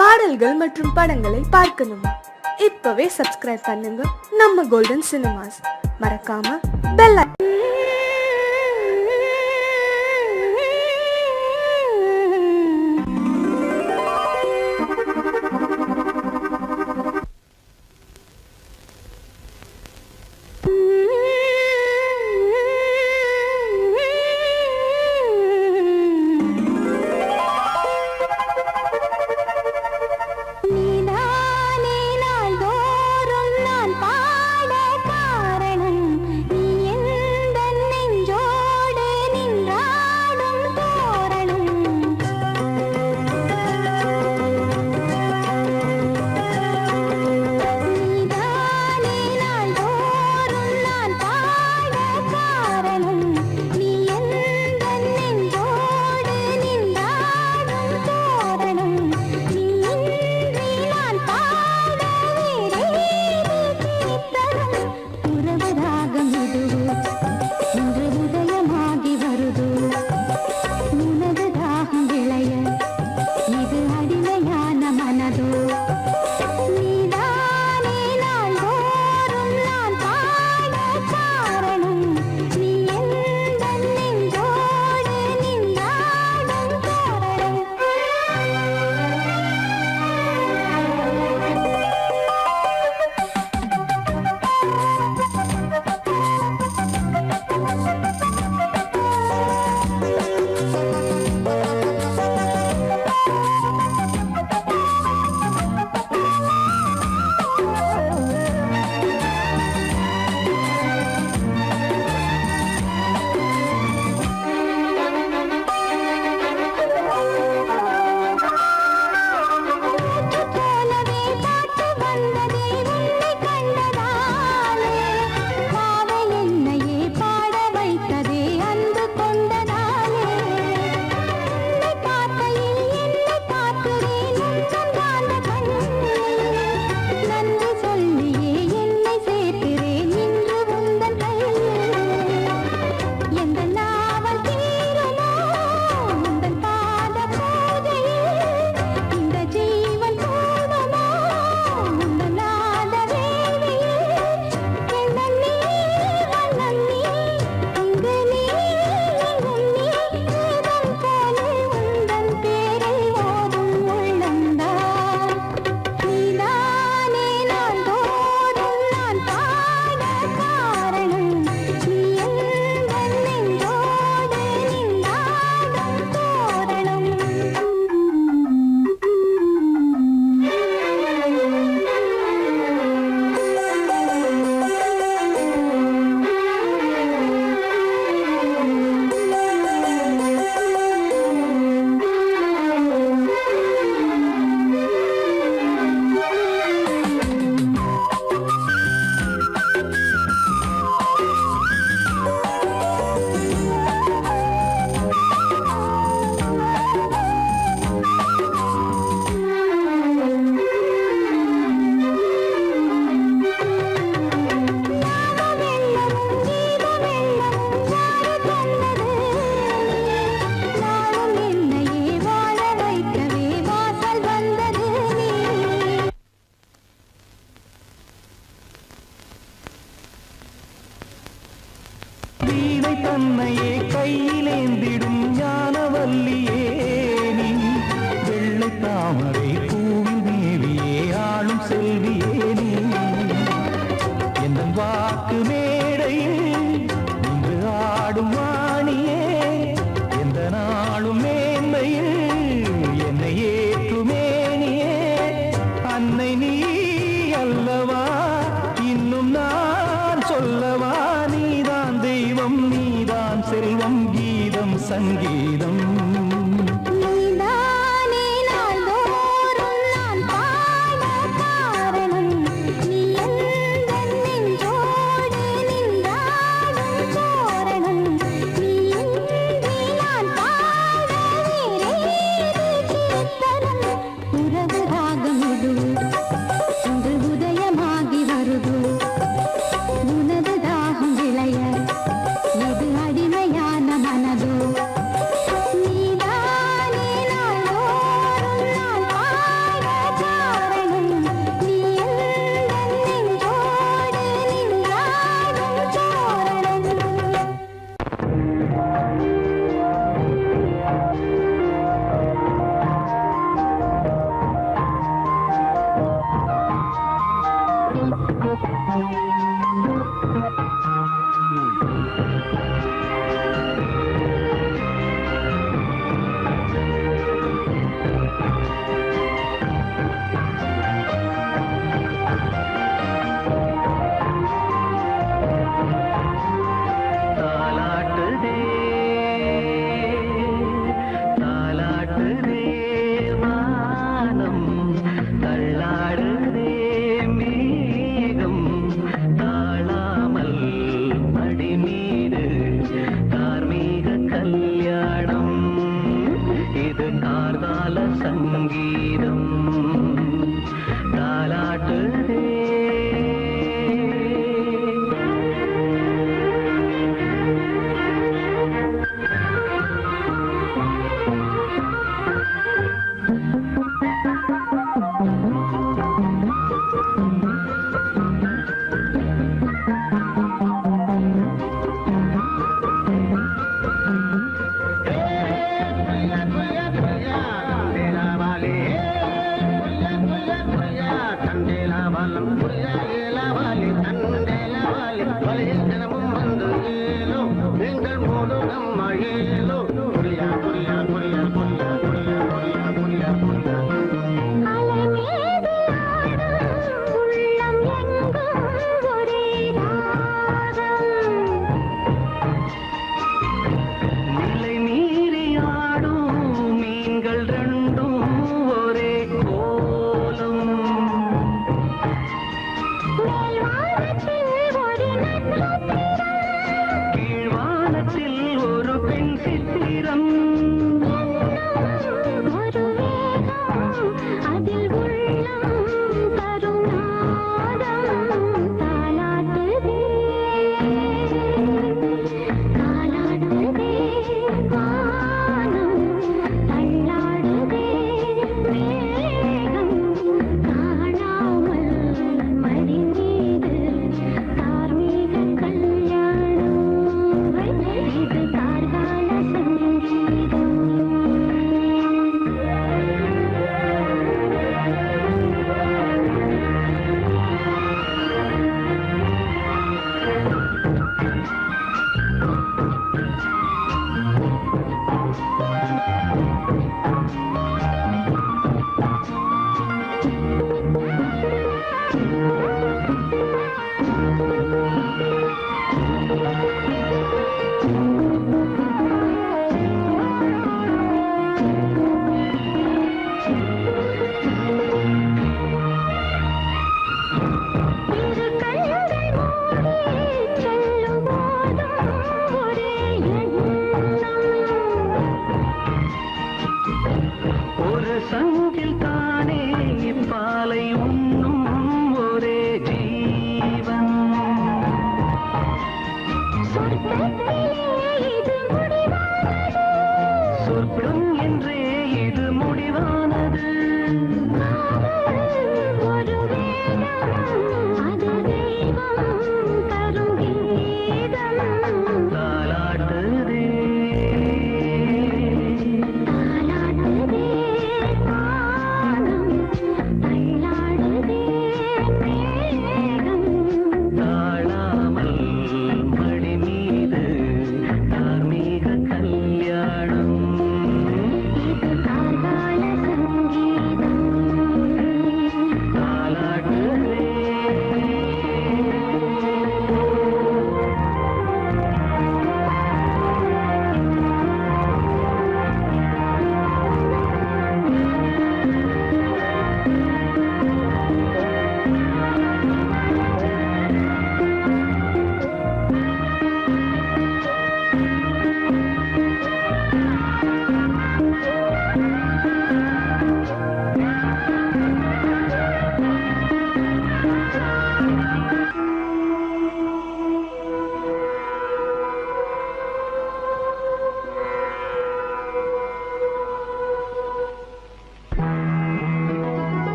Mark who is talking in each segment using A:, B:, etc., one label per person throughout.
A: பாடல்கள் மற்றும் படங்களை பார்க்கணுமா? இப்பவே சப்ஸ்கிரைப் பண்ணுங்க நம்ம கோல்டன் சினிமாஸ். மறக்காம பெல்
B: பாட காரணம் நீ எந்த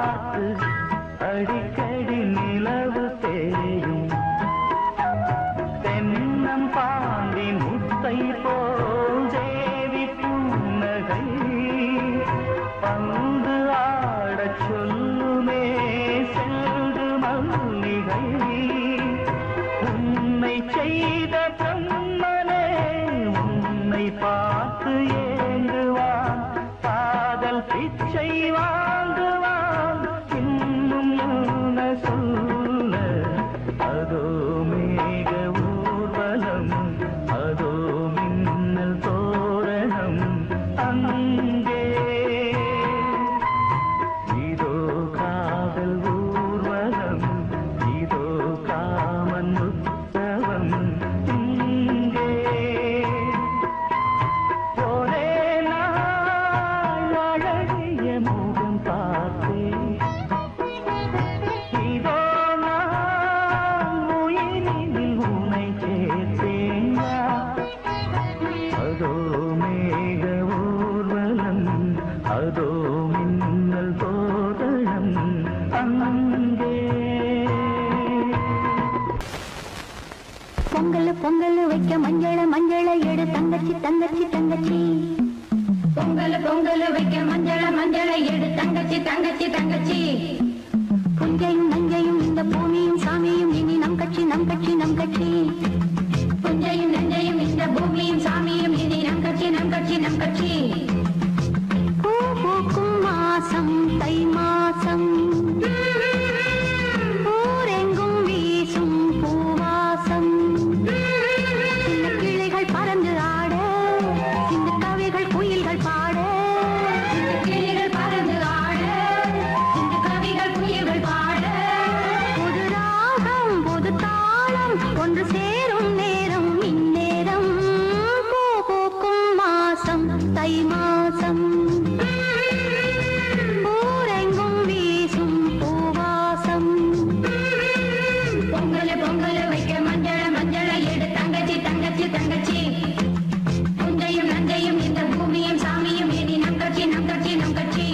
B: பார்த்து அடிக்கடி நிலவு தேயும் தென்னம் பாண்டி முத்தை போல் தேவி புன்னகை பந்து ஆடச் சொல்லுமே செல்து மல்லிகை உன்னை செய்த பிரம்மனே உன்னை பார்த்து ஏங்குவான் காதல் பிச்சை வாங்குவான் இன்னும் என்ன சொல்ல அதோ மேக ஊர்வலம் அதோ மின்னல் தோரணம் அங்கே இதோ காதல் ஊர்வலம் இதோ காமன் உற்சவம் இங்கே ஒரே நாள் அழகிய முகம் பார்த்தேன் இதோ நான் உயிரினில் உன்னை சேர்த்தேன் அதோ மேக ஊர்வலம் அதோ மின்னல் தோரணம் அங்கே
C: பொங்கல் பொங்கல் வைக்க மஞ்சள மஞ்சள எடு தங்கச்சி தங்கச்சி தங்கச்சி பொங்கல் பொங்கல் வைக்க மஞ்சள மஞ்சள எடு தங்கச்சி தங்கச்சி தங்கச்சி புஞ்சையும் நஞ்சையும் இந்த பூமியும் சாமியும் இனி நம் கட்சி நம் கட்சி நம் கட்சி புஞ்சையும் நஞ்சையும் இந்த பூமியும் சாமியும் இனி நம் கட்சி நம் கட்சி நம் கட்சி பூ பூக்கும் மாசம் தை மாசம் ஊரெங்கும் வீசும் பூவாசம் சின்ன கிளைகள் பறந்து ஆட சின்ன கவிகள் குயில்கள் பாட சின்ன கிளைகள் பறந்து ஆட சின்ன கவிகள் குயில்கள் பாட புது ராகம் புது தாளம் ஒன்று சேரும் நேரம் இந்நேரம் பூ பூக்கும் மாசம் தை மாசம் ஊரெங்கும் வீசும் பூவாசம் பொங்கல் பொங்கல் வைக்க மஞ்சள மஞ்சள எடு தங்கச்சி தங்கச்சி தங்கச்சி புஞ்சையும் நஞ்சையும் இந்த பூமியும் சாமியும் இனி நம் கட்சி நம் கட்சி நம் கட்சி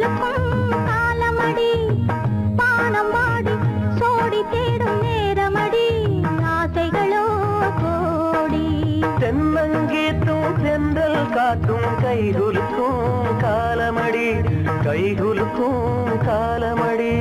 C: கொலுக்கும் காலமடி பானம் வாடி சோடி தேடும் நேரமடி ஆசைகளோ கோடி
B: தென்னங்கீத்தும் செந்தல் காத்தும் கைகுலுக்கும் காலமடி கைகுலுக்கும் காலமடி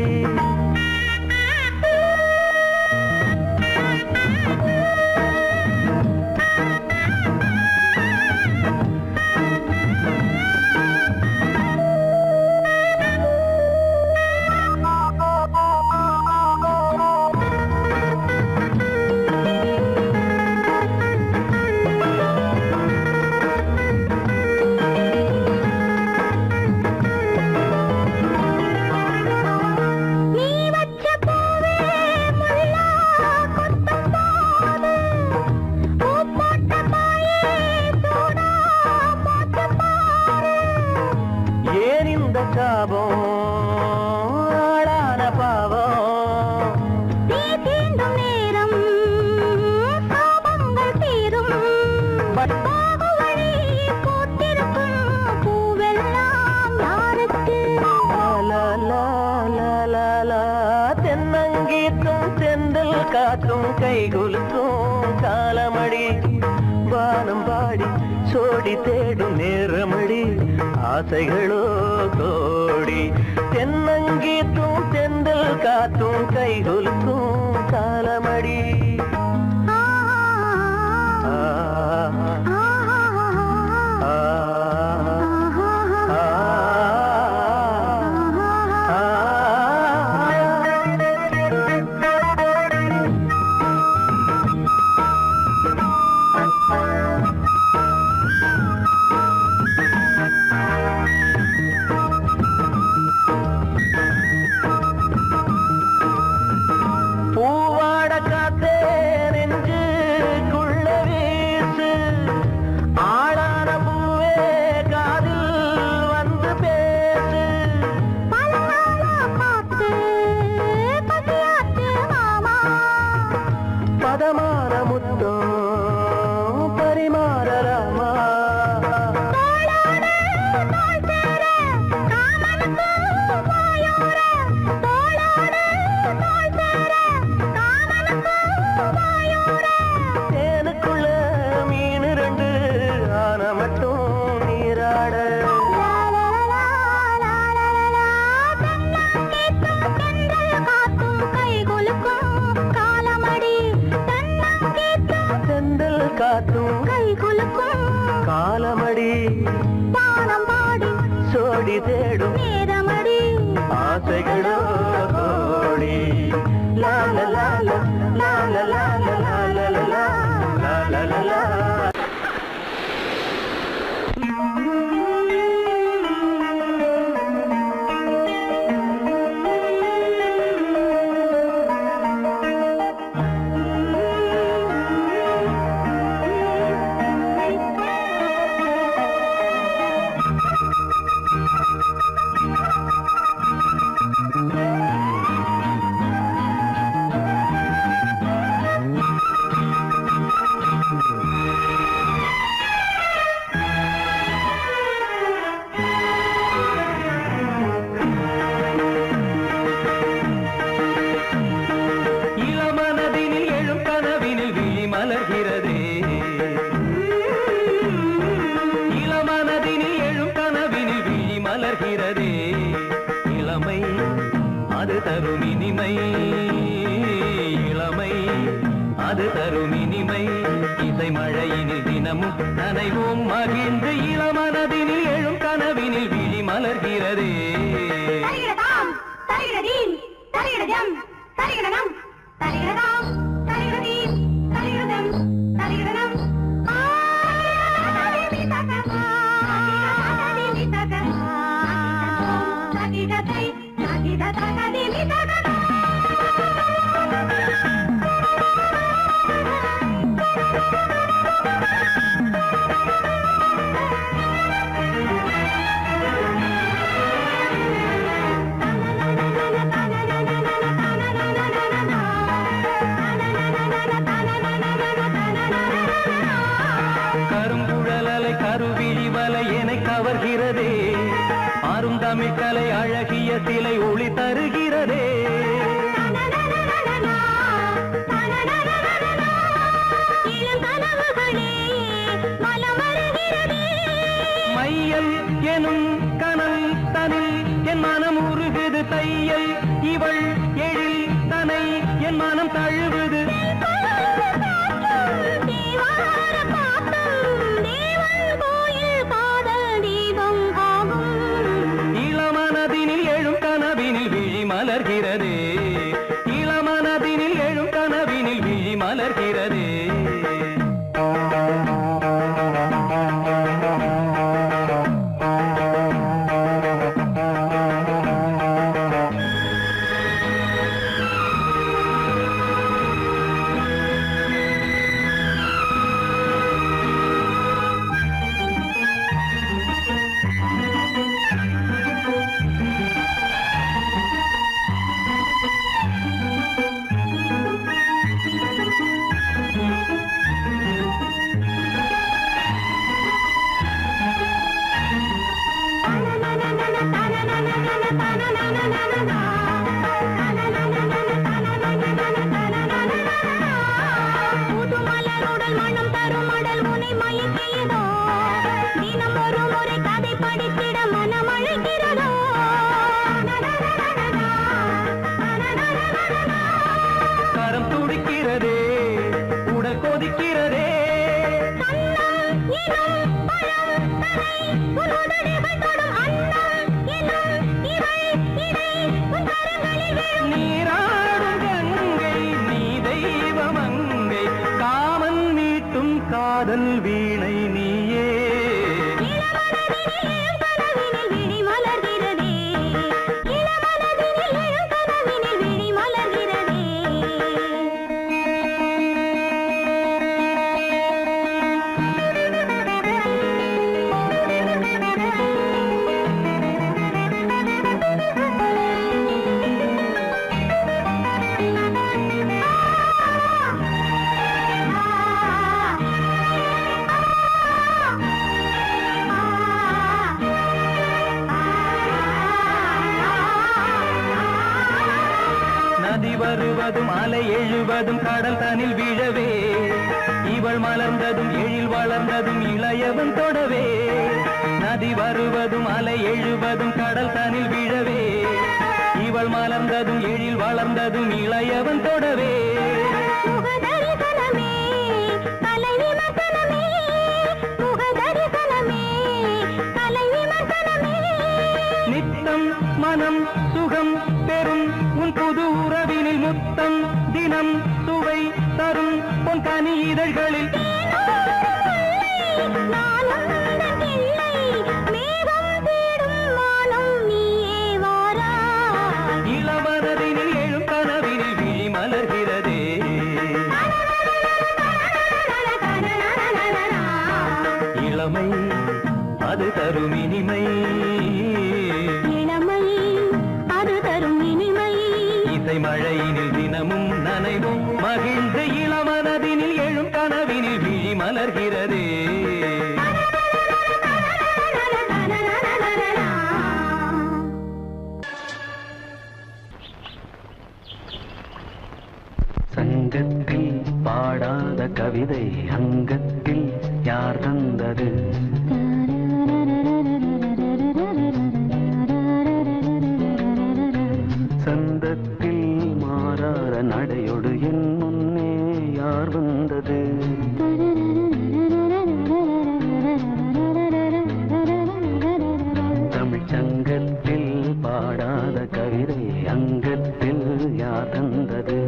B: காத்தும் கைகுலுக்கும் காலமடி வானம் பாடி சோடி தேடும் நேரமடி ஆசைகளோ கோடி தென்னங்கீத்தும் தெந்தல் காத்தும் கைகுலுக்கும் காலமடி காலமடி பானம் பாடி சோடி தேடும் நேரமடி ஆசைகளோ கோடி லா லா லா லா லா லா லா லா லா லா லா லா லா. அது தரும் இனிமை இசை மழையினில் தினமும் நனைவோம் மகிழ்ந்து இளமனதினில் எழும் கனவினில் விழி மலர்கிறதே. கரும்புழலை கருவிழி வலை என கவர்கிறதே. அருந்தா தமிழ்கலை அழகிய சிலை ஒளி தருகிறதே. மையல் எனும் கனல் தனில் என் மனம் உருகுது தையல் இவள் எழில் தனை என் மனம் தழுவுது. இளமனதினில் எழும் கனவினில் விழி மலர்கிறதே. இளமனதினில் எழும் கனவினில் விழி மலர்கிறதே. கரம் துடிக்கிறதே, உடல் கொதிக்கிறதே. நீராடும் கங்கை நீ தெய்வமங்கை காமன் மீட்டும் காதல் வீணை நீயே. நதி வருவதும் அலை எழுவதும் கடல் தனில் விழவே இவள் மலர்ந்ததும் எழில் வளர்ந்ததும் இளையவன் தொடவே. நதி வருவதும் அலை எழுவதும் கடல் தனில் விழவே இவள் மலர்ந்ததும் எழில் வளர்ந்ததும் இளையவன் தொடவே. நித்தம் மனம் சுகம் பெறும் உன் புது உறவினில் முத்தம் தினம் சுவை தரும் உன் கனி இதழ்களில். இளமனதினில் எழும் கனவினில் விழி மலர்கிறதே. இளமை அது தரும் இனிமை. இசை மழையினில் தினமும் நனைவும் மகிழ்ந்து இளமனதினில் எழும் கனவினில் விழி மலர்கிறதே. சங்கத்தில் பாடாத கவிதை அங்கத்தில் யார் தந்தது? சந்தத்தில் மாறாத நடையொடு என் முன்னே யார் வந்தது? தமிழ் சங்கத்தில் பாடாத கவிதை அங்கத்தில் யார் தந்தது?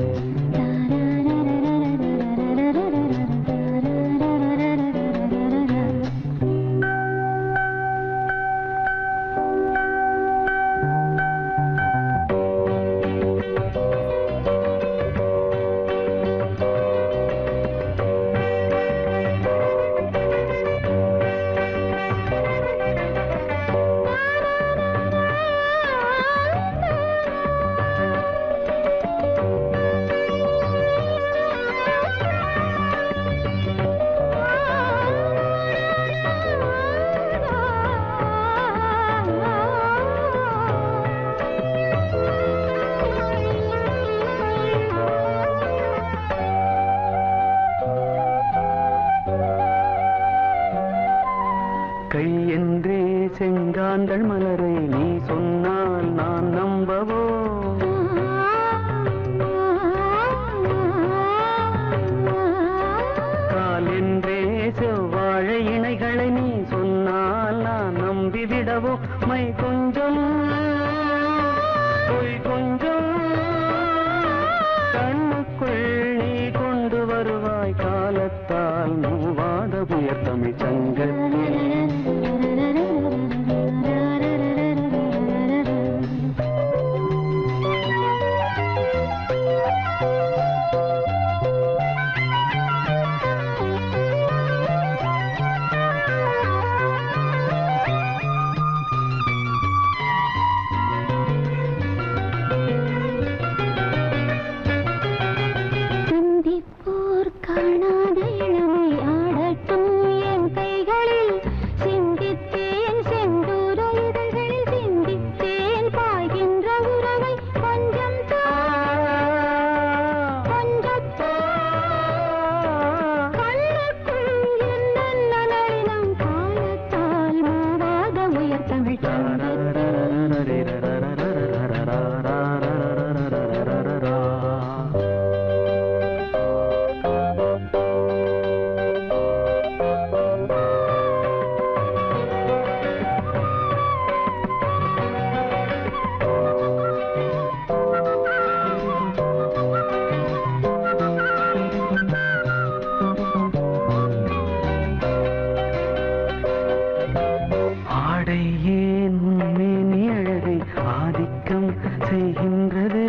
B: செய்கின்றது.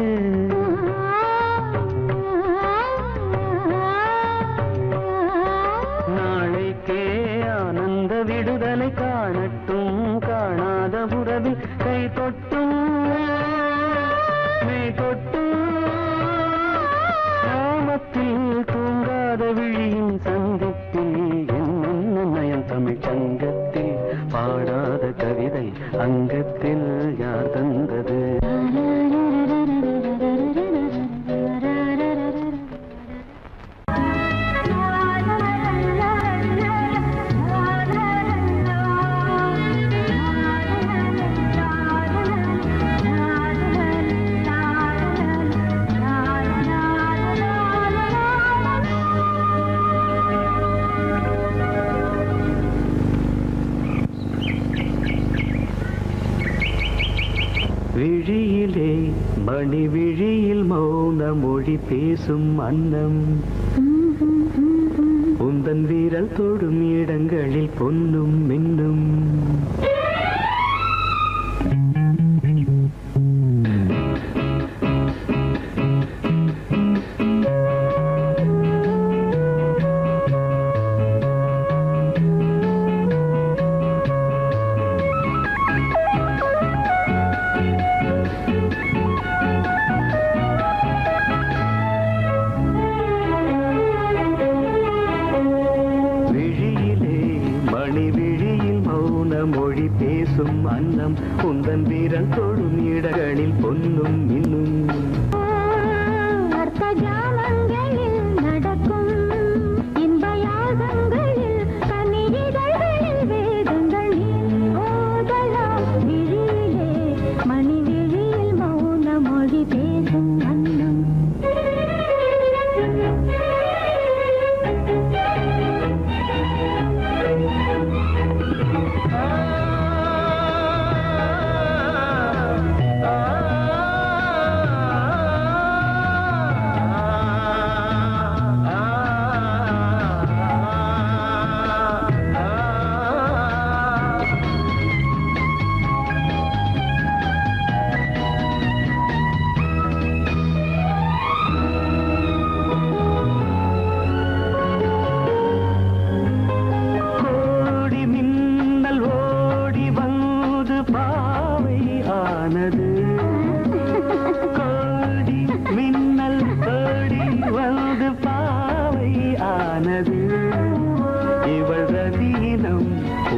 B: நாளைக்கே ஆனந்த விடுதலை காணட்டும், காணாத உறவில் கை தொட்டும் மெய் தொட்டும், கிராமத்தில் தூங்காத விழியின் சங்கத்தில் என்ன நயம் தமிழ் சங்கத்தில் பாடாத கவிதை அங்கத்தில் யார் தந்தது? விழியிலே மணி விழியில் மௌன மொழி பேசும் அன்னம், உந்தன் வீரல் தொடும் இடங்களில் பொன்னும் மின்னும். மொழி பேசும் அன்னம், உந்தன் வீரல் தொடும் இடங்களில் பொன்னும் இன்னும்.
C: அர்த்த ஜாமங்களில் நடக்கும் இன்ப யாகங்களில் கனிதழ்களில் வேதங்கள் ஓதலாம். விழியிலே மணி விழியில் மௌன மொழி பேசும் அன்னம்.
B: கோடி மின்னல் ஓடி வந்து பாவை ஆனது. இவள் ரதீனம்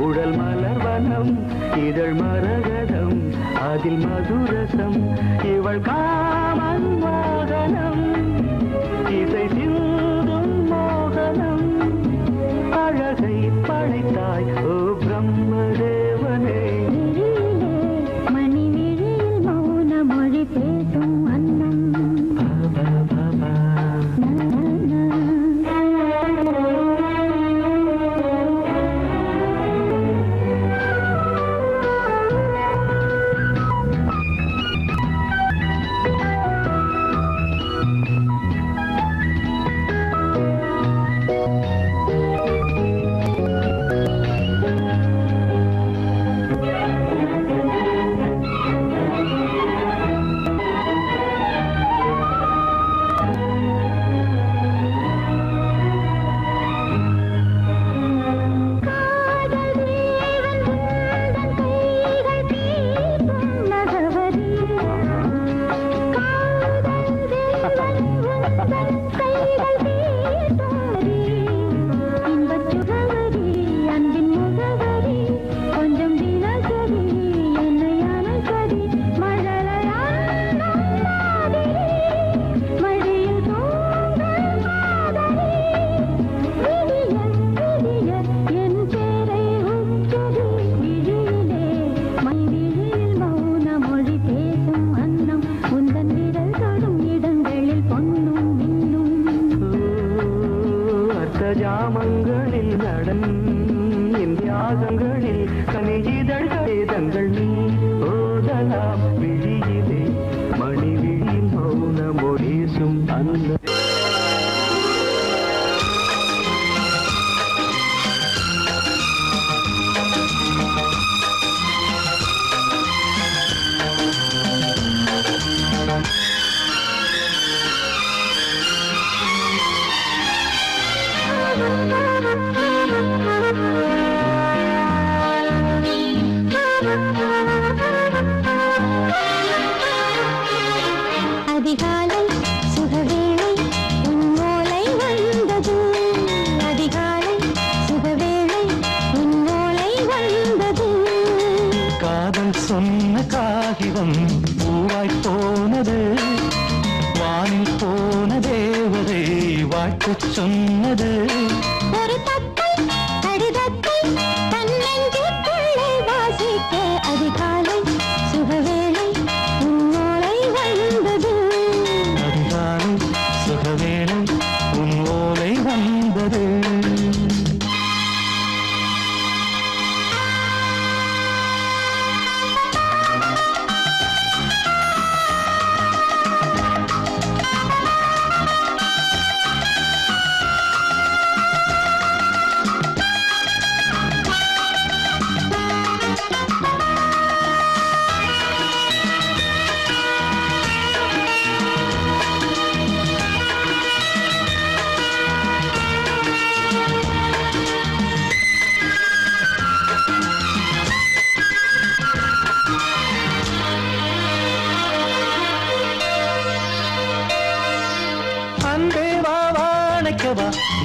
B: உடல் மலர்வனம், இதழ் மரகதம் அதில் மதுரசம். இவள் காமன் மோகனம், இசை சிந்தும் மோகனம். அழகை படைத்தாய் ஓ பிரம்மதேவனே. மொழி பேசும் அன்னம். ஜாமங்களில் நடன் இந்தியாசங்களில் கனிஜிதழ் கடிதங்கள் நீ ஓதலாம். விழியிலே மணி விழியில் மௌன மொழிசும் அந்த சொன்னது
C: ஒரு தத்தை கடிதத்தை தன்னெஞ்சுக்குள்ளே வாசிக்க அதிகாலை சுகவேளை உன்னோலை வந்தது.
B: அதிகாலை சுகவேளை உன் ஓலை வந்தது.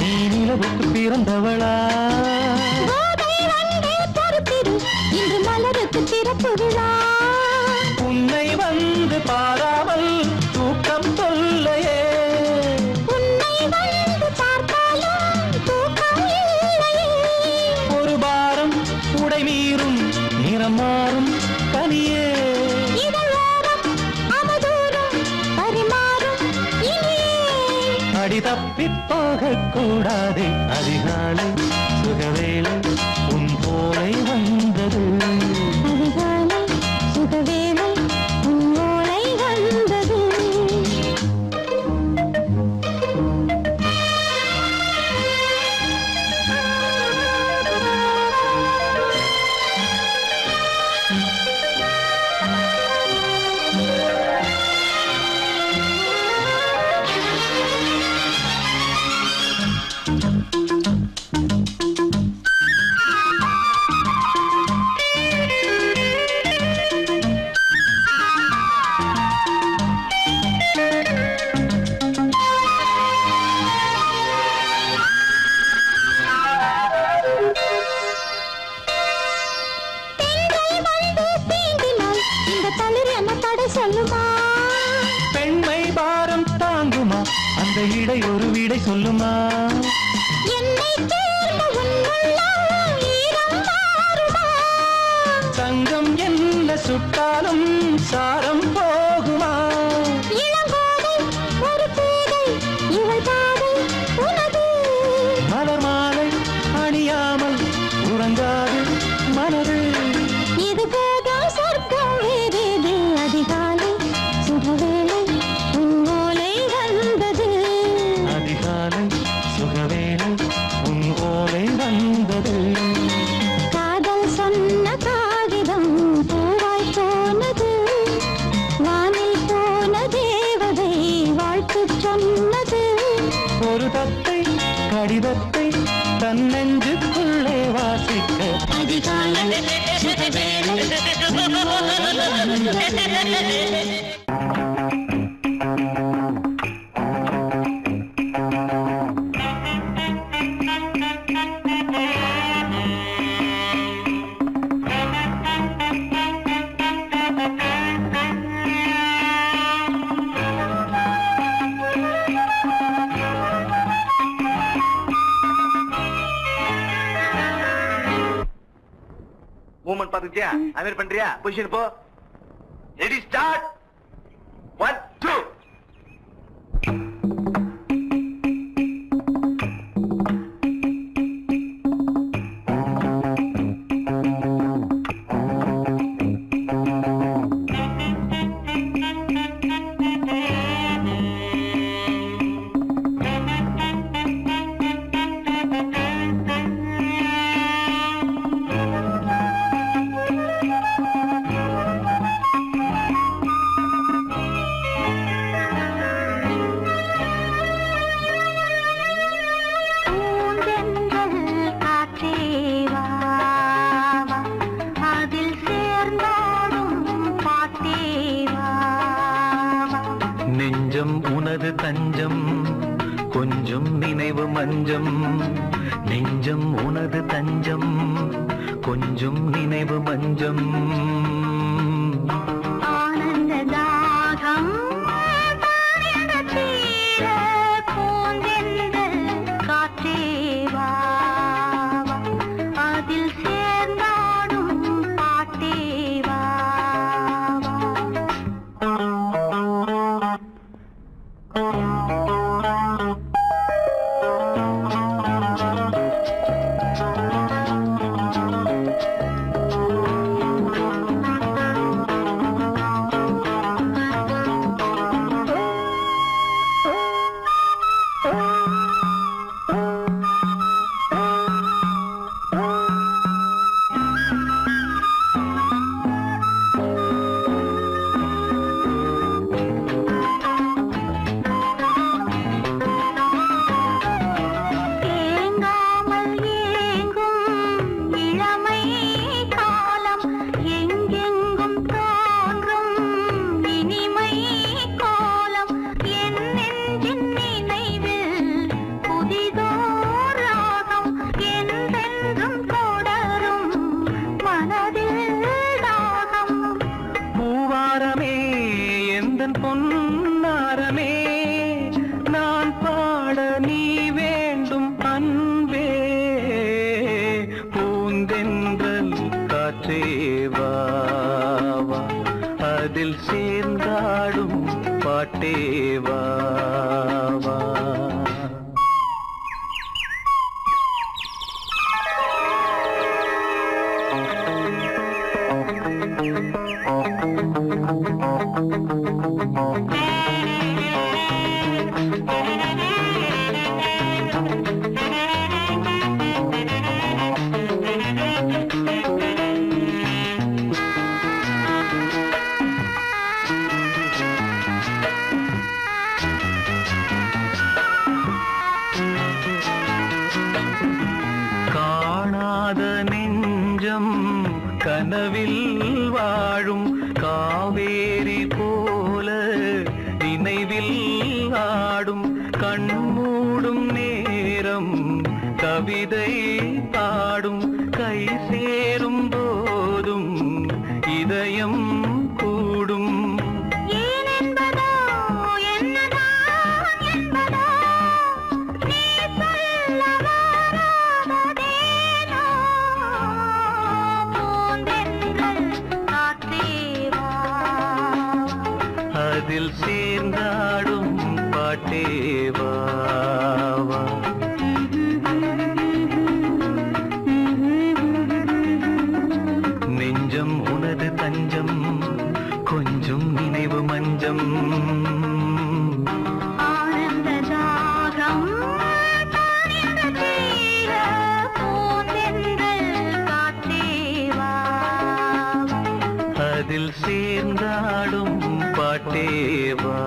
B: நீ நிலவுக்கு பிறந்தவளா?
C: இன்று மலருக்கு திறப்பு விழா.
B: உன்னை வந்து பாராமல் தூக்கம் சொல்லையே.
C: உன்னை வந்து பார்த்தாலும் தூக்கம் இல்லையே.
B: ஒரு பாரம் உடை மீறும் நிறம் மாறும் தனியே.
C: இதழோரம் அவதூறும் பரிமாறும் இனியே.
B: அடி தப்பிப் போகக் கூடாதே. அதிகாலை சுகவேளை உன் போலை வந்தது.
C: அதிகாலை சுகவேளை உன் ஓலை வந்தது.
B: பெண்மை பாரம் தாங்குமா? அந்த இடை ஒரு விடை சொல்லுமா? தங்கம் என்ன சுட்டாலும் சாரம் போகுமா? மலர் மாலை அணியாமல் உறங்காது மனது.
C: இது போதும் சொர்க்கம் வேறேது. அதிகாலை சுகவேளை உன் ஓலை வந்தது.
B: அதிகாலை சுகவேளை உன் ஓலை வந்தது.
C: காதல் சொன்ன காகிதம் பூவாய் போனது. வானில் போன தேவதை வாழ்த்து சொன்னது.
B: ஒரு தத்தை கடிதத்தை தன்னெஞ்சுக்குள்ளே வாசிக்க
C: அதிகாலை சுகவேளை உன் ஓலை வந்தது.
D: மூமெண்ட் பாத்துக்கிட்டியா? அமீர் பண்றியா? பொசிஷன் போ. Ready start. 1 2.
B: நெஞ்சம் உனது தஞ்சம் கொஞ்சம் நினைவு மஞ்சம். நெஞ்சம் உனது தஞ்சம் கொஞ்சம் நினைவு மஞ்சம்.
C: ஆனந்த தாகம் பூந்தென்றல்
B: நான் பொன்னாரமே நான் பாட நீ வேண்டும் அன்பே பூந்தென்றல் காற்றேவா அதில் சேர்ந்தாடும் பாட்டேவா கனவில் வாழும் காவேரி போல நினைவில் ஆடும் கண்மூடும் நேரம் கவிதை பாடும் கை சேரும் போதும் இதயம் கூடும் அதில் சேர்ந்தாடும் பாட்டேவா நெஞ்சம் உனது தஞ்சம் கொஞ்சம் நினைவு மஞ்சம் அதில் சேர்ந்தாடும் பாட்டேவா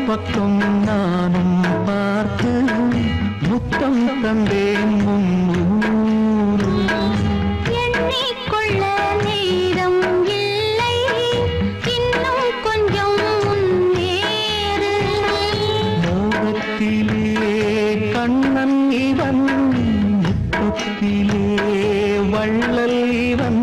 B: பக்கம் நானும் பார்த்து முத்தம் தந்தேன் முன்னூறு
C: எண்ணிக்கொள்ள நேரம் இல்லை இன்னும் கொஞ்சம் முன்னேறு
B: மோகத்திலே கண்ணன் இவன் முத்தத்திலே வள்ளல் இவன்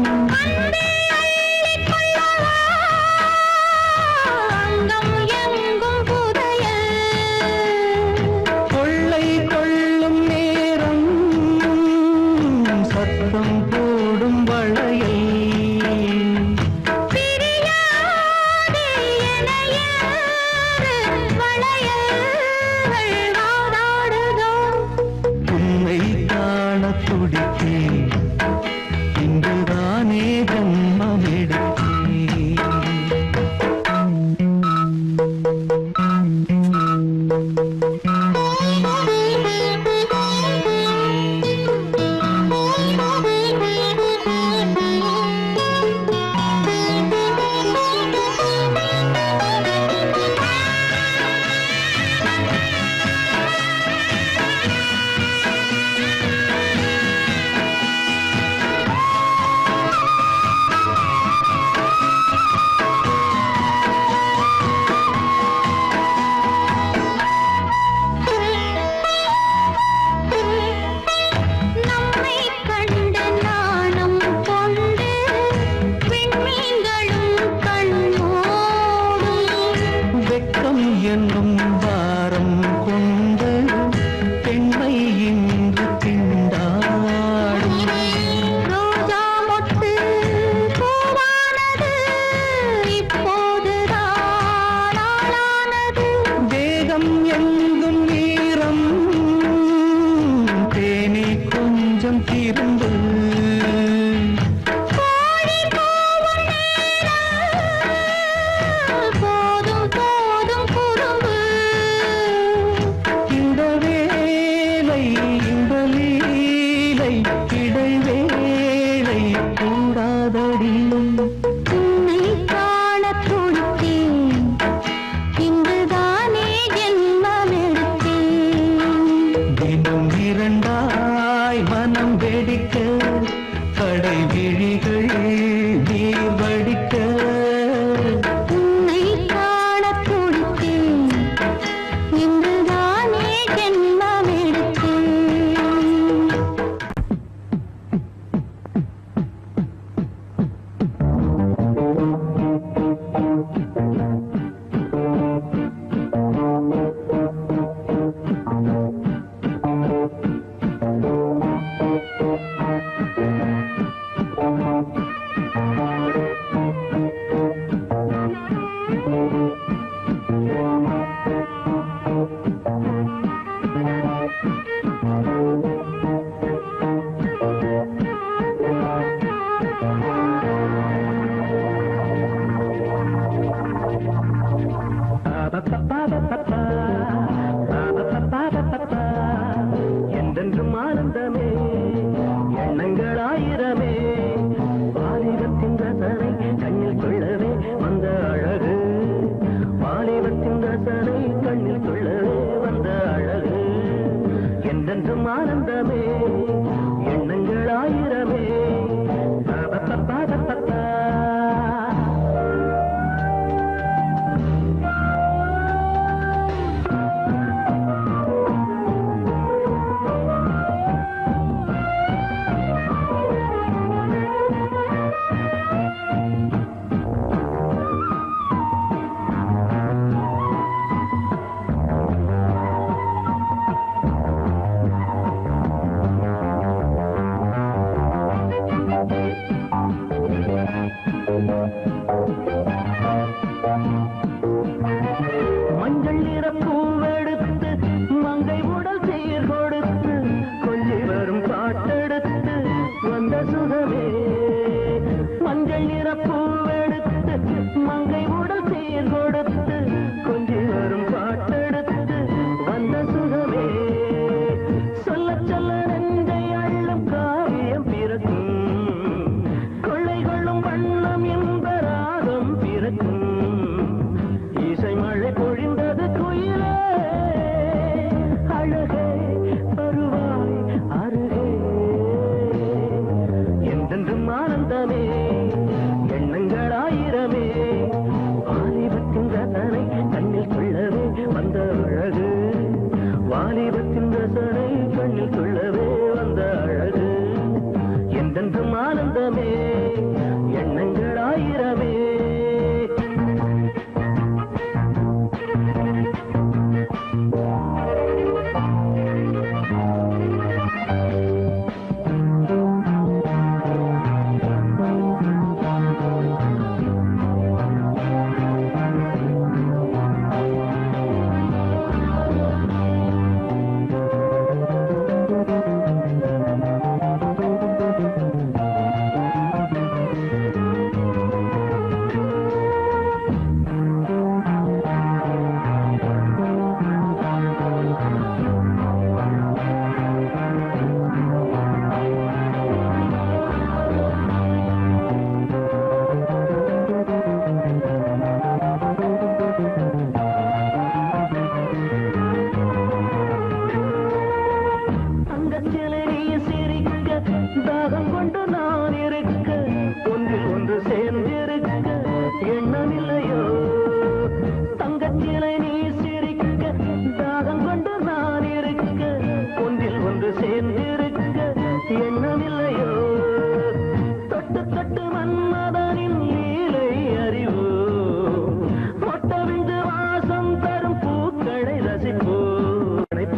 B: கொள்ளை கொள்ளும் நேரம் என்னும் பாரம் கொண்டு பெண்மை இன்று திண்டாடும்.
C: ரோஜா மொட்டு பூவானது இப்போதுதான் ஆளானது.
B: தேகம் எங்கும் ஈரம் தேனி கொஞ்சம் திருந்து.
C: கோழி கூவும் நேரம் போதும் போதும் குறும்பு.
B: இந்த வேலை இந்த லீலை இடைவேளை கூடாதடியும்.
C: உன்னை காணத் துடித்தேன், இன்றுதானே ஜென்மமெடுத்தேன்.
B: தினம் இரண்டாய் மனம் வெடிக்க கடை விழிகள் நீர் வடிக்க.
C: உன்னை காணத் துடித்தேன், இன்றுதானே ஜென்மமெடுத்தேன்.
B: என்றென்றும் ஆனந்தமே எண்ணங்கள் ஆயிரமே. வாலிபத்தின் ரசனை கண்ணில் கொள்ளவே வந்த அழகு. வாலிபத்தின் ரசனை கண்ணில் கொள்ளவே வந்த அழகு. என்றென்றும் ஆனந்தமே எண்ணங்கள் ஆயிரமே.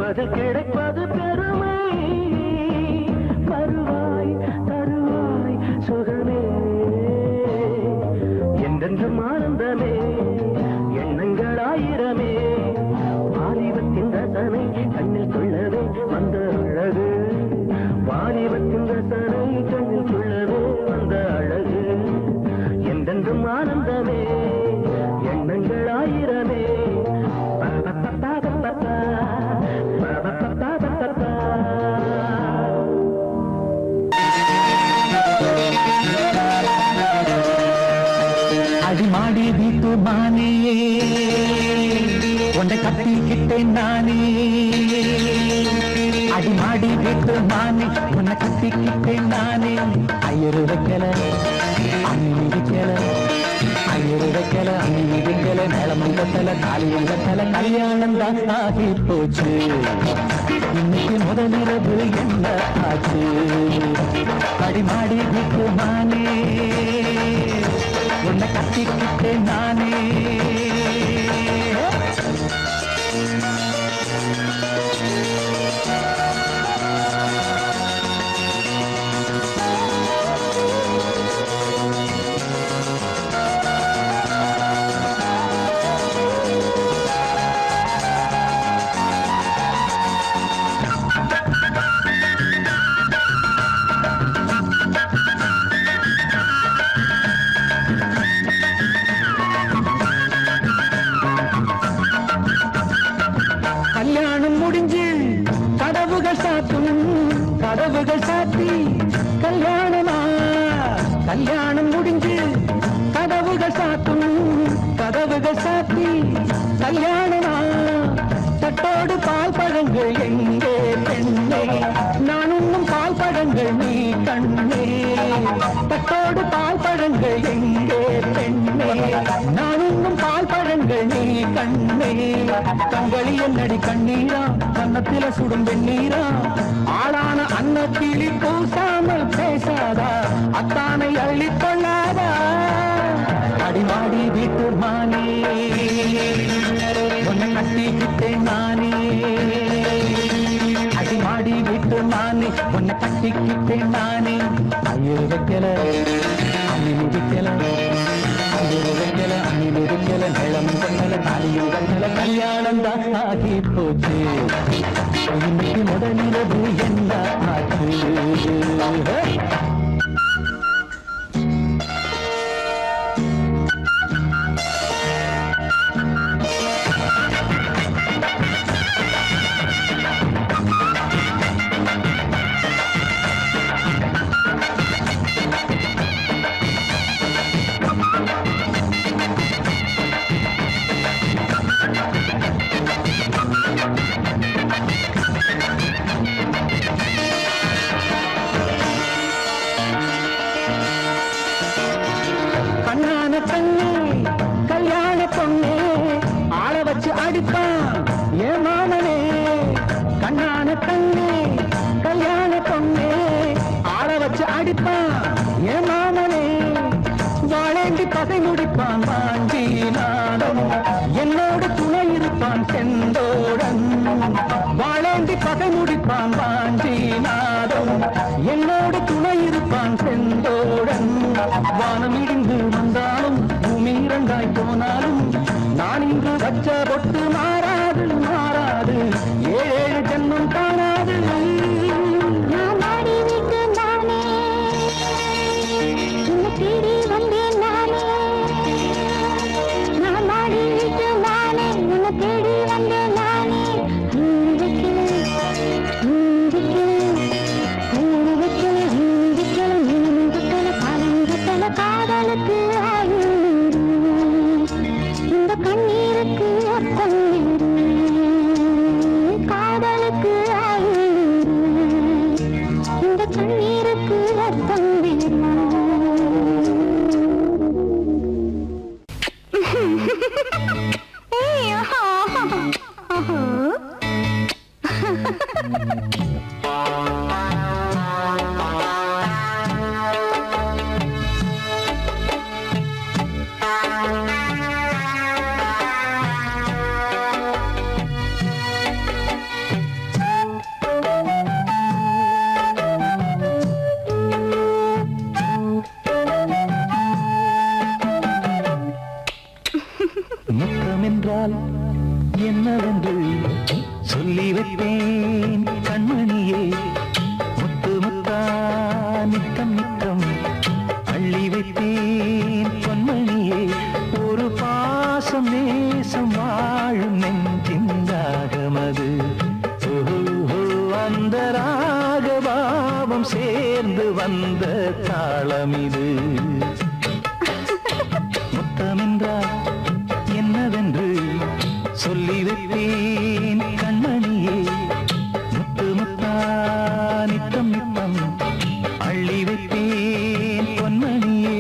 B: பதில் கிடைப்பது பெருமை. வருவாய் தருவாய் சுகமே என்றென்றும் ஆனந்தமே எண்ணங்கள் ஆயிரமே. வாலிபத்தின் ரசனை கண்ணில் கொள்ளவே வந்த அழகு. வாலிபத்தின் ரசனை கண்ணில் கொள்ளவே வந்த அழகு. என்றென்றும் ஆனந்தமே எண்ணங்கள் ஆயிரமே.
E: அடிமாடி வீட்டு மானே உன்னை கட்டிக்கிட்டேன் நானே. அடிமாடி வீட்டு மானே உன்னை கட்டிக்கிட்டேன் நானே. ஐயரு வைக்கல அம்மி வைக்கல, ஐயரு வைக்கல அம்மி வைக்கல, மேளமும் கட்டல காலியும் கட்டல, கல்யாணம் தான் ஆகி போச்சு. இன்னைக்கு முதலிரவு என்ன ஆச்சு? அடிமாடி வீட்டு மானே உன்னை கட்டிக்கிட்டேன் நானே. கல்யாணம் முடிஞ்சு கதவுகள் சாத்தும், கதவுகள் சாத்தி கல்யாணமா. கல்யாணம் முடிஞ்சு கதவுகள் சாத்தும், கதவுகள் சாத்தி கல்யாணமா. தட்டோடு பால் பழங்கள் எங்கே பெண்ணே, நான் உண்ணும் பால் பழங்கள் நீ கண்ணே. தட்டோடு பால் பழங்கள் எங்கே பெண்ணே, நான் உண்ணும் பால் பழங்கள் நீ கண்ணே. கண்களி என்னடி கண்ணீரா, கன்னத்தில சுடும் வெண்ணீரா. ஆளான அன்னக்கிளி பூசாமல் பேசாதா, அத்தானை அள்ளிக் கொள்ளாதா. அடிமாடி வீட்டு மானே உன்னை கட்டிக்கிட்டேன் நானே. அடிமாடி வீட்டு மானே உன்னை கட்டிக்கிட்டேன் நானே. ஐயரு வைக்கல அம்மி வைக்கல, ஐயரு வைக்கல அம்மி வைக்கல, மேளம் கண்ணல தாலியும் கண்ணல, கல்யாணம் தான் ஆகி போச்சு. இன்னைக்கு முதலிரவு என்ன ஆச்சு? கண்ணான கண்ணே கல்யாண பொண்ணே, ஆள வச்சு அடிப்பான் ஏன் மாமனே. கண்ணான கண்ணே கல்யாண பொண்ணே, ஆள வச்சு அடிப்பான் ஏன் மாமனே. வாழேண்டி பகை முடிப்பான் வாஞ்சி நாடம், என்னோடு துணை இருப்பான் செந்தோடன். வாழேண்டி பகை முடிப்பான் வாஞ்சி நாடம், என்னோடு துணை இருப்பான் செந்தோடன். வானம் இடிந்து வந்தாலும் பூமி இரண்டாய் போனாலும், நான் இங்கு வச்ச பொட்டு மாறாது மாறாது, ஏழு ஜென்மம் காணாது.
C: நான் மாடி வீட்டு நானே, உன்னை தேடி வந்தேன் நானே. நான் மாடி வீட்டு நானே, உன்னை தேடி வந்தேன் நானே. காதலுக்கு ஆயுள், இந்த கண்ணீருக்கு அர்த்தம் வேறு. காதலுக்கு ஆயுள், இந்த கண்ணீருக்கு அர்த்தம் வேறு.
E: முத்தம் என்றால் என்னவென்று சொல்லி வைப்பேன் கண்மணியே. முத்து முத்தா நித்தம் நித்தம் அள்ளி வைப்பேன் பொன்மணியே. ஒரு பாசம் நேசம் வாழும் நெஞ்சின் ராகமது. அந்த ராகபாவம் சேர்ந்து வந்த தாளமிது. முத்தமென்றால் என்னவென்று சொல்லி வைப்பேன் கண்மணியே. முத்து முத்தா நித்தம் நித்தம் அள்ளி வைப்பேன் பொன்மணியே.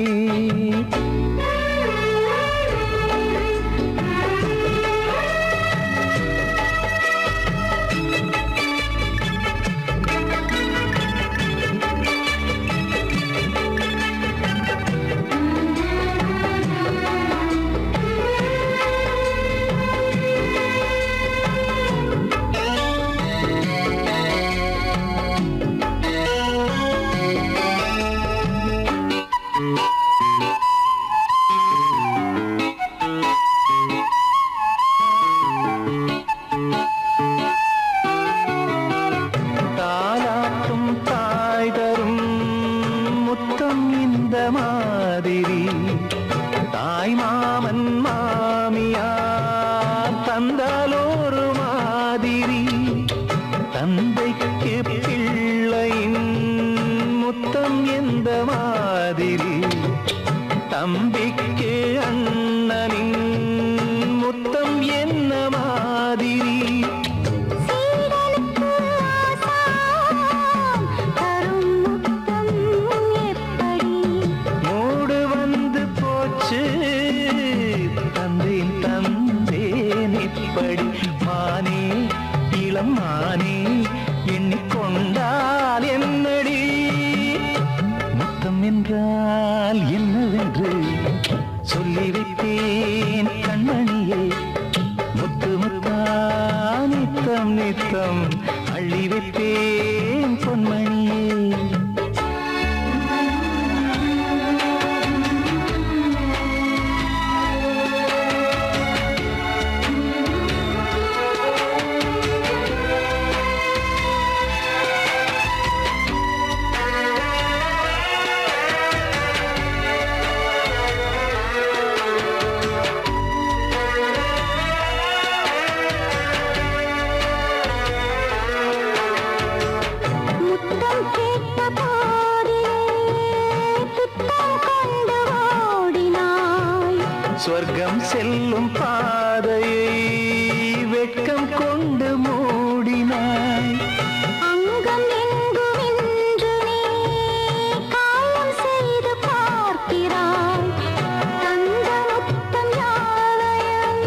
E: தாய் மாமன் மாமியார் தந்தாலோரு மாதிரி. தந்தைக்கு பிள்ளையின் முத்தம் எந்த மாதிரி. தம்பிக்கு அண்ணனின் முத்தம் என்ன மாதிரி. மானே இளம் மானே எண்ணிக்கொண்டால் என்னடி. முத்தம் என்றால் என்னவென்று சொல்லி வைத்தேன் கண்மணியே. முத்து முத்தா நித்தம் நித்தம் அள்ளி வைத்தேன் பொன்மணியே. சொர்க்கம் செல்லும் பாதையை வெட்கம் கொண்டு மூடினாய்.
C: அங்கம் எங்குமென்று நீ காயம் செய்து பார்க்கிறாய். தந்த முத்தம் யாவையும்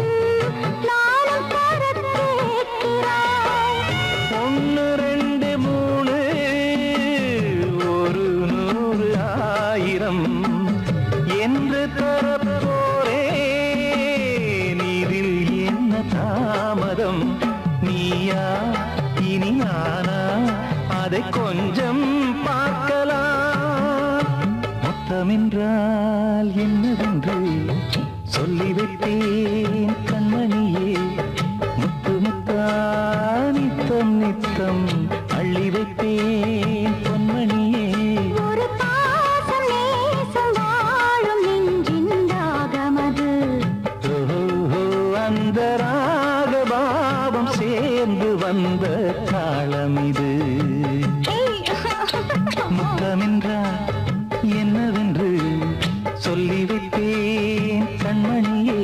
C: நானும் தர கேட்கிறாய்.
E: 1 2 3 ஒரு 100 1000 என்று தாமதம். நீயா இனி நானா அதை கொஞ்சம் பார்க்கலாம். முத்தமென்றால் என்னவென்று சொல்லி வைத்தேன் கண்மணியே. முத்து முத்தா நித்தம் நித்தம் அள்ளி வைத்தேன் பொன்மணியே.
C: ஒரு பாசம் நேசம் வாழும் நெஞ்சின் ராகமது.
E: அந்த ராகபாவம் சேர்ந்து வந்த தாளமிது. முத்தமென்றால் என்னவென்று சொல்லி வைத்தேன் கண்மணியே.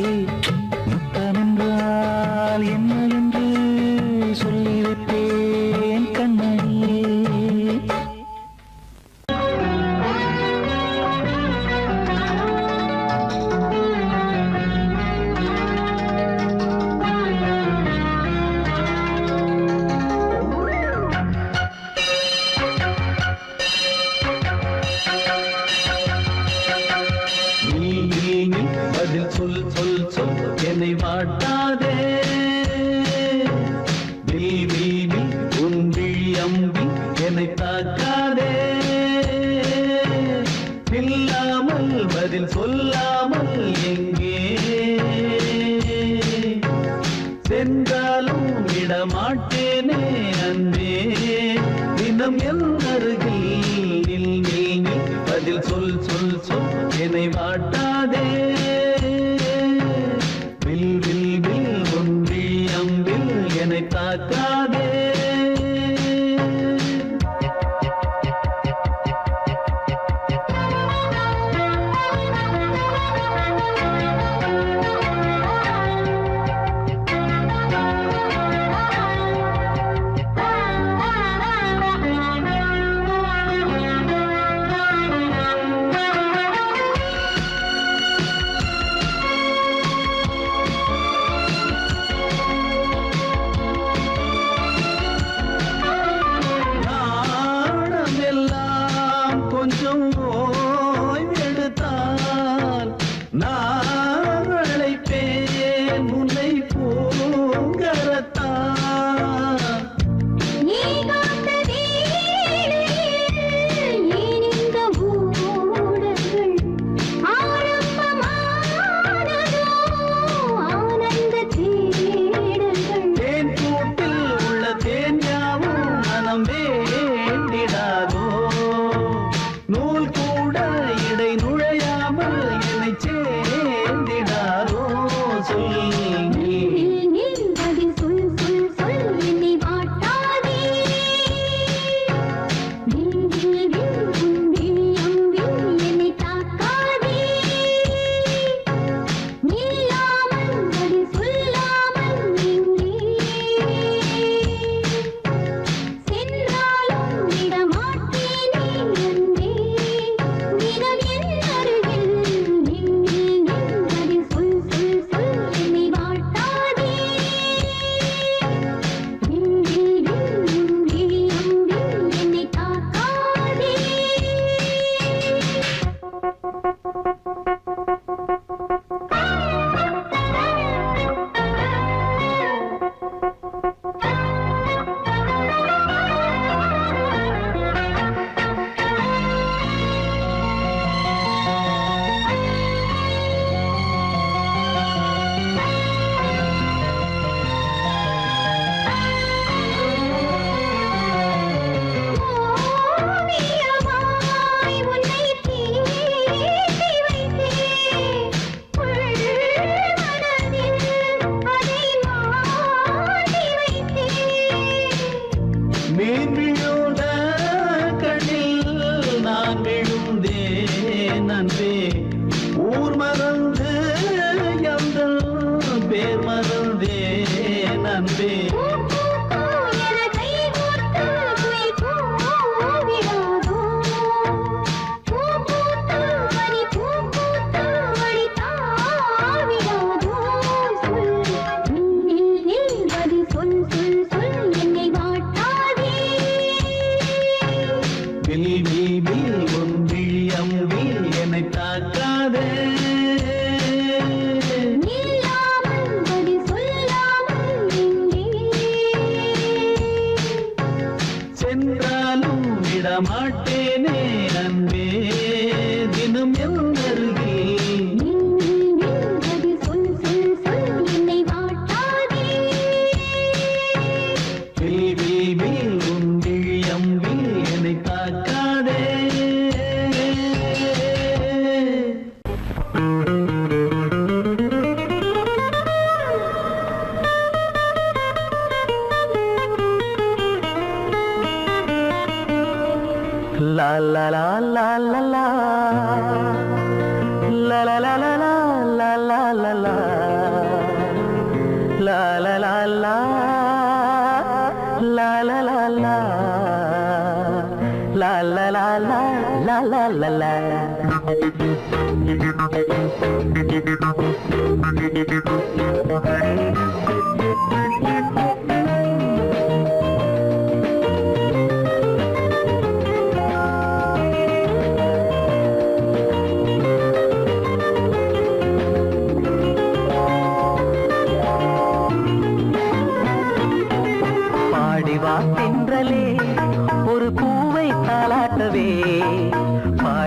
E: முத்தமென்றால் என்னவென்று சொல்லி வைத்தேன் கண்மணியே. பதில் சொல் சொல் சொல் என்னை வாட்டாதே. நீ உன் விழி அம்பி என்னை தாக்காதே. இல்லாமல் பதில் சொல்லாமல் எங்கே தினம் என் அருகில் நில் நில் நில் பதில் சொல் சொல் சொல் என்னை வாட்டாதே வில் வில் வில் ஒன்றி அம்பில் என்னை தாக்காதே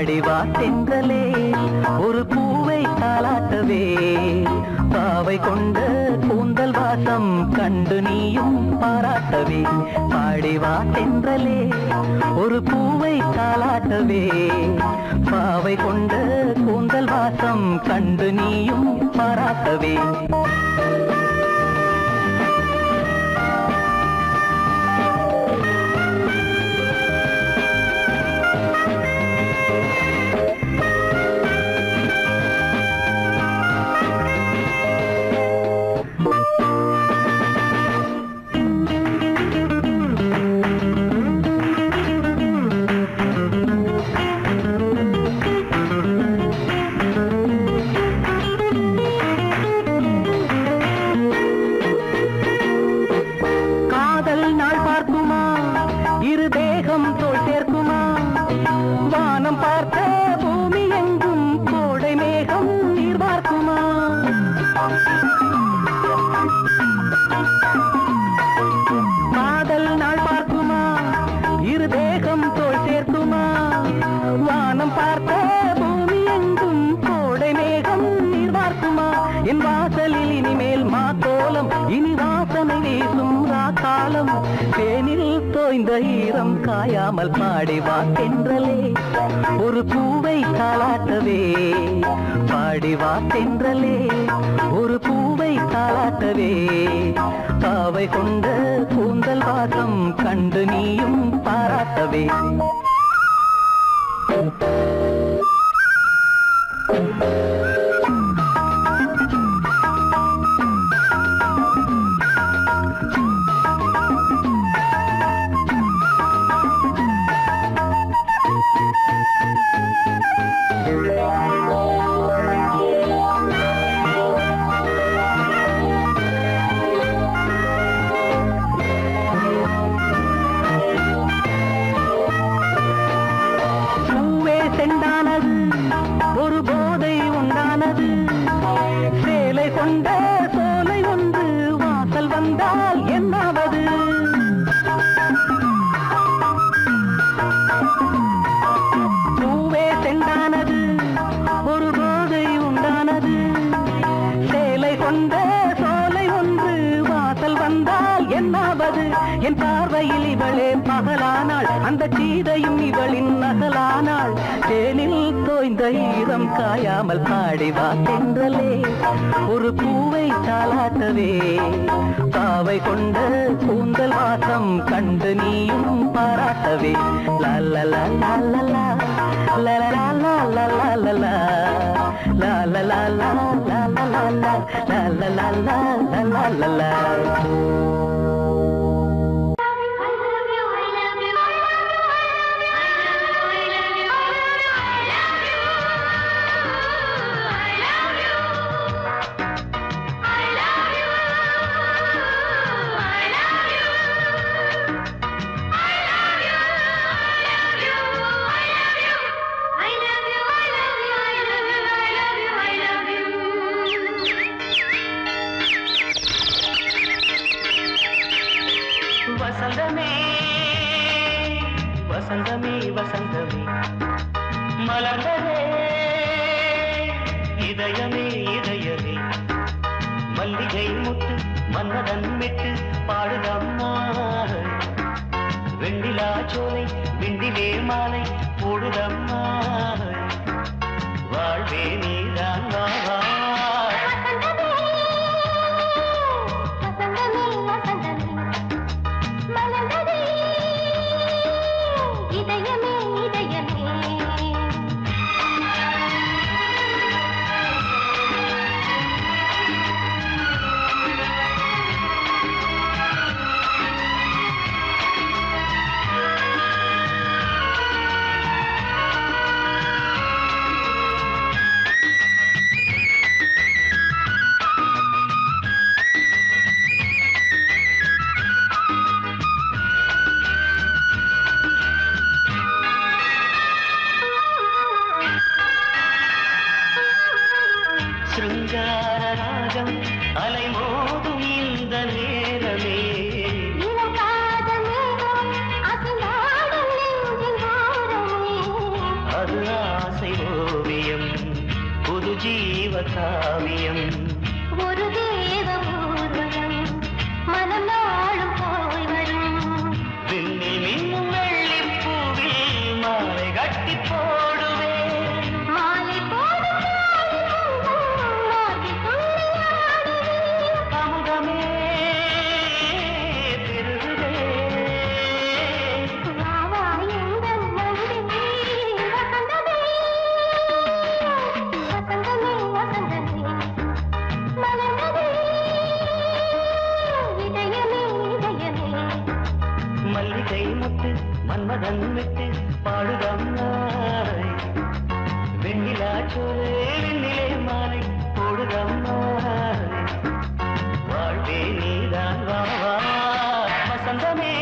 B: பாடிவா தென்றலே ஒரு பூவை தாலாட்டவே பாவை கொண்ட கூந்தல்
E: கூந்தல் வாசம் கண்டு நீயும் பாராட்டவே பாடிவா தென்றலே ஒரு பூவை தாலாட்டவே பாவை கொண்ட கூந்தல் வாசம் கண்டு நீயும் பாராட்டவே ஈரம் காயாமல் பாடிவா தென்றலே ஒரு பூவை தாலாட்டவே பாடிவா தென்றலே ஒரு பூவை தாலாட்டவே பாவை கொண்ட கூந்தல் வாசம் கண்டு நீயும் பாராட்டவே என் பார்வையில் இவளே பகலானாள் அந்த சீதையும் இவளின் நகலானாள் தேனில் தோய்ந்த ஈரம் காயாமல் பாடிவா தென்றலே ஒரு பூவை தாலாட்டவே பாவை கொண்ட கூந்தல் வாசம் கண்டு நீயும் பாராட்டவே லல்லலா லல்லலா லல்லலா லல்லலா லல்லலா லல்லலா லல்லலா
B: வசந்தமே வசந்தமே மலர்ந்ததே இதயமே இதயமே மல்லிகை முட்டு மன்னதன் விட்டு பாடுதம்மா வெண்ணிலா சோலை விண்டிலே மாலை போடுதம்மா வாழ்வே நீதான் வா
C: காவியம் ஒரு தேவ ஊர்வலம்
B: மோகமே திருகுதே
C: வாவா எங்கள் நந்தினி வசந்தமே வசந்தமே வசந்தமே மலர்ந்ததே இதயமே இதயமே
B: மல்லிகை முத்து மன்மதன் விட்டு பாடுதம்மாய் வெண்ணிலா சோலை வெண்ணிலே மாலை போடுதம்மாய் வாழ்வே நீதான் வாவா வசந்தமே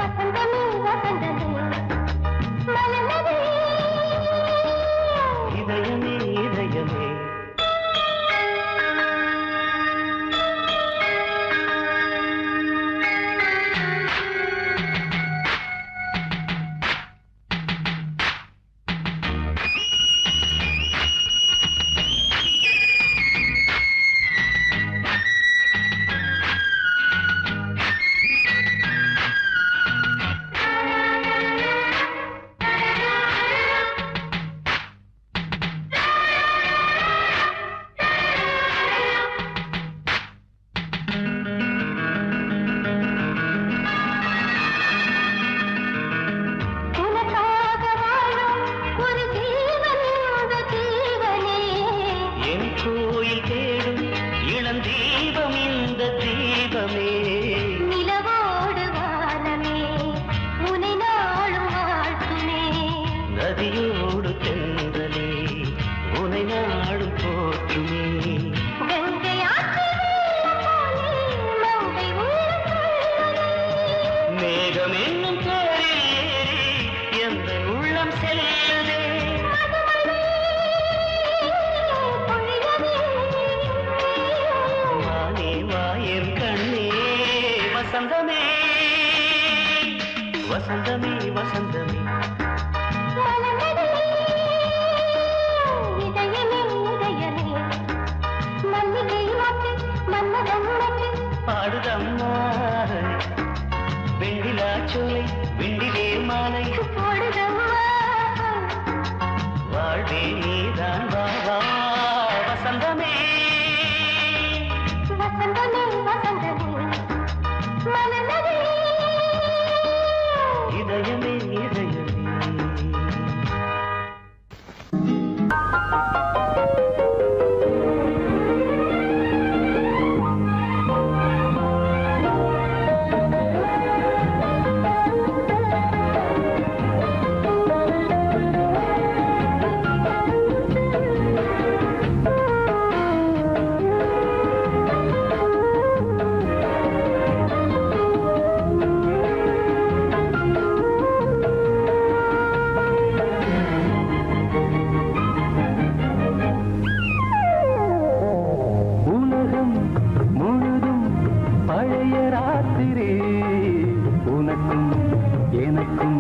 C: வசந்தமே வசந்தமே மலர்ந்ததே
B: இதயமே இதயமே
C: உனக்காக வாழும் ஒரு ஜீவன் இந்த ஜீவனே
B: என் கோயில் தேடும் இளம் தீபம் இந்த தீபமே
C: நிலவோடு வானமே உனை நாளும் வாழ்த்துமே
B: நதியோடு தென்றலே உனை நாடும் போற்றுமே
C: கங்கை ஆற்று வெள்ளம் போலே மங்கை உள்ளம் கொள்ளுதே.
B: மேகம் என்னும் பேரில் ஏறி எந்த உள்ளம் செல்லுதே
C: மதுமழை பொழியவே.
B: வானே வாயன் கண்ணே வசந்தமே வசந்தமே வசந்தமே
C: மலர்ந்ததே இதயமே இதயமே மல்லிகை மொட்டு மன்மதன் மொட்டு
B: பாடுதம்மா வெண்ணிலா சோலை வெண்ணிலே மாலை
C: போடுதம்மா
B: வாழ்வே நீதான் வாவா வசந்தமே
C: வசந்தமே வசந்தமே மலர்ந்ததே
B: இதயமே இதயமே உலகம் முழுதும் பழைய ராத்திரி உனக்கும் எனக்கும்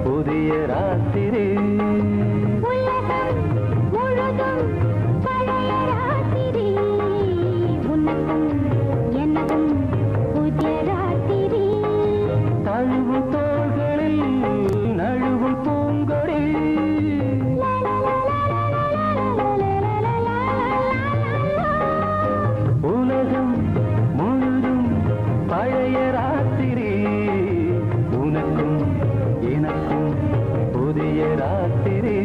B: புதிய ராத்திரி
C: உலகம் முழுதும் பழைய ராத்திரி உனக்கும் எனக்கும் புதிய ராத்திரி
B: தழுவும் தோள்களில் நழுவும் பூங்கொடி உலகம் முழுதும் பழைய ராத்திரி உனக்கும் எனக்கும் புதிய ராத்திரி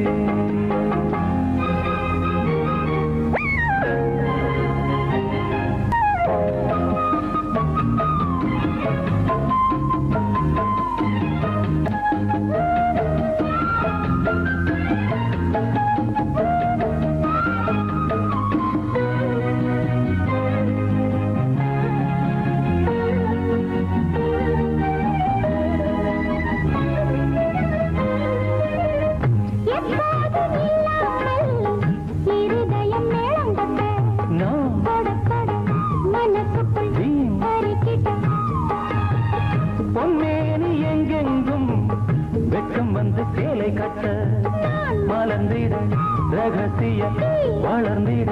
B: பொன்மேனி எங்கெங்கும் வெட்கம் வந்து சேலை கட்ட மலர்ந்திட ரகசிய வளர்ந்திட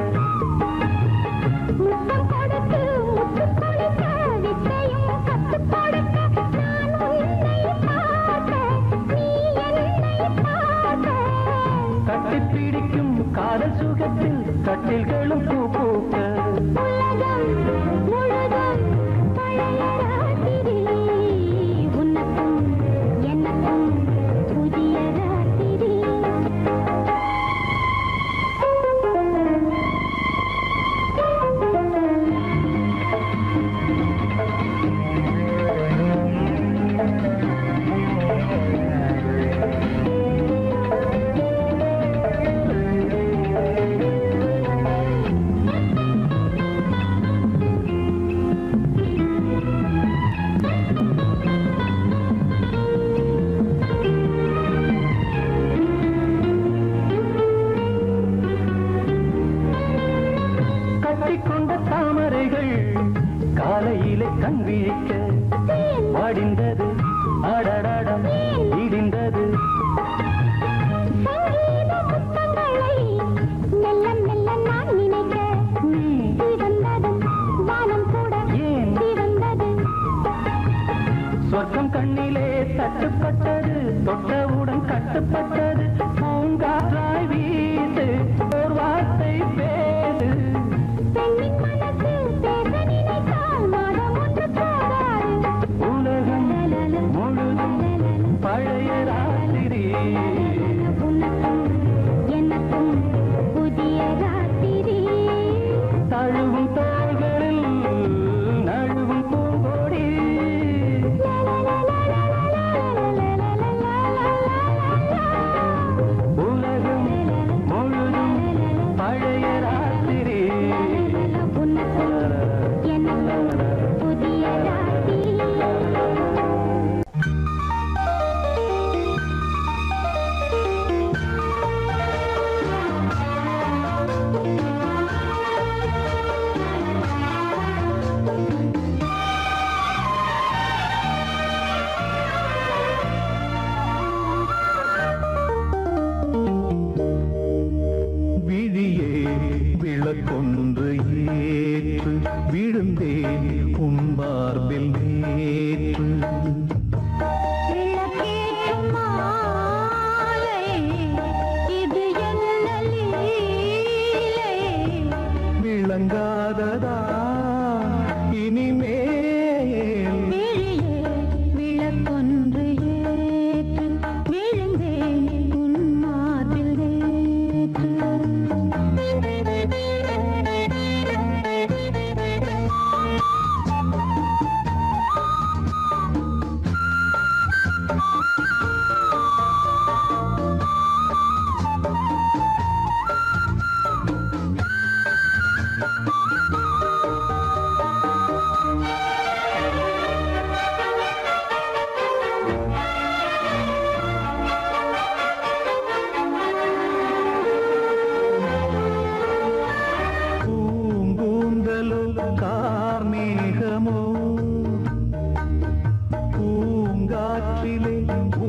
B: கட்டிப்பிடிக்கும் காதல் சுகத்தில் கட்டில்களும் பூ பூக்க
E: கட்டிக்கொண்ட தாமரைகள் காலையிலே கண் விழிக்க வாடிந்தது அடடடம் இடிந்தது
C: மெல்ல மெல்ல நான் நினைக்க சிவந்ததும் வானம் கூட சிவந்தது
E: சொர்க்கம் கண்ணிலே தட்டுப்பட்டது தொட்டவுடன் கட்டுப்பட்டது பூங்காற்றாய் வீசு ஒரு வார்த்தை பேசு
C: பெண்ணின் மனசு பேச நினைத்தால் மாதம் ஒன்று போகாது
E: உலகம் முழுதும் பழைய ராத்திரி
C: உனக்கும் எனக்கும் புதிய ராத்திரி
E: தழுவும் தோள்களில் நழுவும் பூங்கோடி உலகம் முழுதும் பழைய ராத்திரி
C: உனக்கும் எனக்கும் புதிய ராத்திரி
E: விழியே விளக்கொன்று ஏற்று விழுந்தேன் உன் மார்பில் நேற்று
C: விளக்கேற்றும் மாலை இது என்ன லீலை
E: விளங்காததா இனிமேல்
C: விழியே விளக்கொன்று ஏற்று விழுந்தேன் உன் மார்பில் நேற்று
E: பூங்கூந்தலோ கார்மேகமோ பூங்காற்றிலே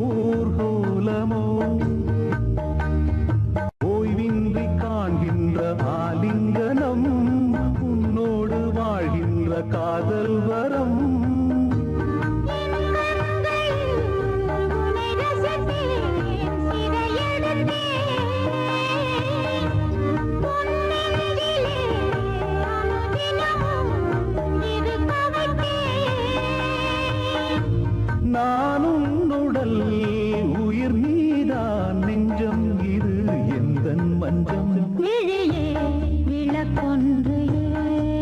E: ஊர்கோலமோ ஓய்வின்றி காண்கின்ற ஆலிங்கனம் உன்னோடு வாழ்கின்ற காதல் வரம்
C: உன்னை ரசித்தேன் சிறையெடுத்தேன் பொன்னெஞ்சிலே அனுதினமும் இருக்க வைத்தேன்
E: நான் உன்னுடல் உயிர் நீதான் நெஞ்சம் இது எந்தன் மஞ்சம்
C: விழியே விளக்கொன்று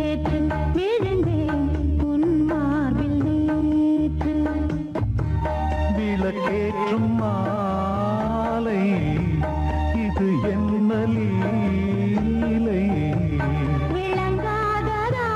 C: ஏற்று விழுந்தேன் உன் மார்பில் நேற்று
E: விளக்கேற்றும் மாலை இது என்ன லீலை
C: விளங்காததா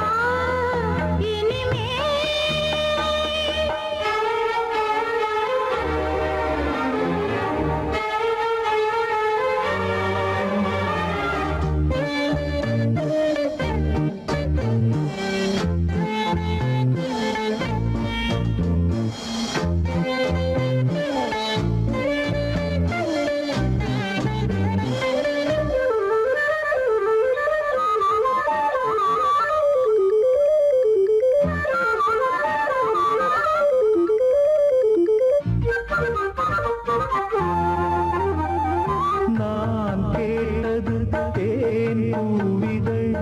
E: நான் கேட்டது தேன் பூவிதழ்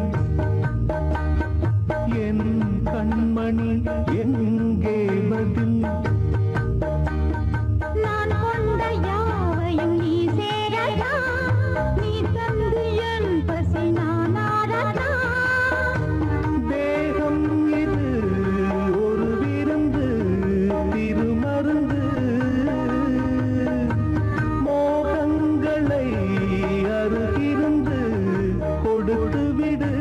E: என் கண்மணி எங்கே பதில்
C: நான் கொண்ட யாவையும் நீ சேரதா நீ தந்து என் பசி நான் ஆரதா
E: தேகம் இது ஒரு விருந்து திருமருந்து மோகங்களை அருகிருந்து கொடுத்து விடு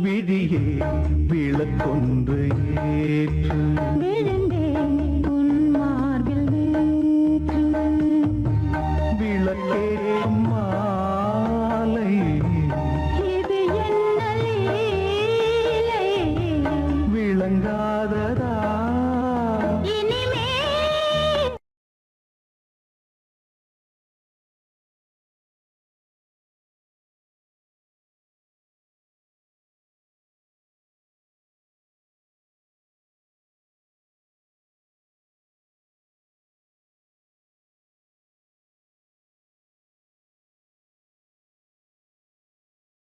E: விழியே விளக்கொன்று ஏற்று